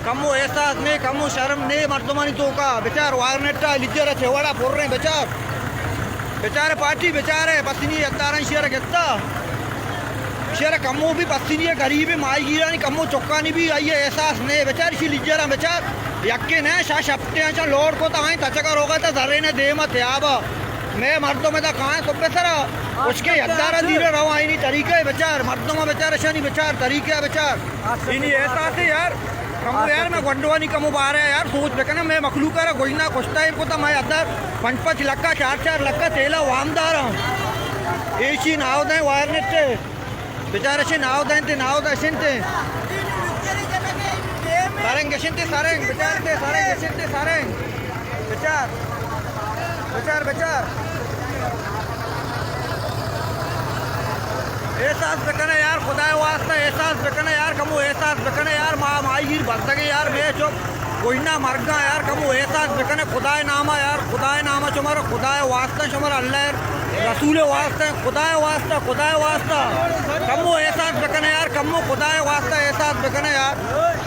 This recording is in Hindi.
कमो एहसास ने कमो शर्म ने मर्दमानी तो का बेचार वारनेटा लिजर छेवाड़ा फोड़ रहे बेचार बेचारे पार्टी बेचारे पत्नी अत्तारन शेर गेत्ता शेर कमो भी पत्नी गरीब माई गिरानी कमो चौकानी भी आई एहसास ने बेचार शी लिजर बेचार यक्के ने शा शप्ते चा लोड को तो तचकर होगा तो जर्रे ने दे मत याब मैं मर्दों में तो कहाँ तो बेसर उसके यद्दारा धीरे रवा इन्हीं तरीके बेचार मर्दों में बेचार शनि बेचार तरीके बेचार इन्हीं एहसास है यार कमो यार मैं गंडवानी कमो बाहर है यार सोच बेकना मैं मखलूक कर गोइना कोश्ता को तो मैं अदर 5-5 लक्का 4-4 लक्का तेला वामदार हूँ ऐसी नाव दें वायरनेट बेचारे से नाव दें ते नाव दर्शन ते सारेंग गशिनते सारेंग बेचार ते सारेंग गशिनते सारेंग बेचार बेचार बेचार एहसास बेकना यार खुदाए वास्ता एहसास बेकना यार कमो एहसास बेकना यार माँ माई गिर बंदगे यार मैं चुप कोइना मरगा यार कमो एहसास बेकने खुदाए नामा यार खुदाए नामा चुमारा खुदाए वास्ता चुमारा अल्लाह रसूल वास्ता खुदाए वास्ता कमो एहसास बेकने यार कमो खुदाए वास्ता एहसास बेकने यार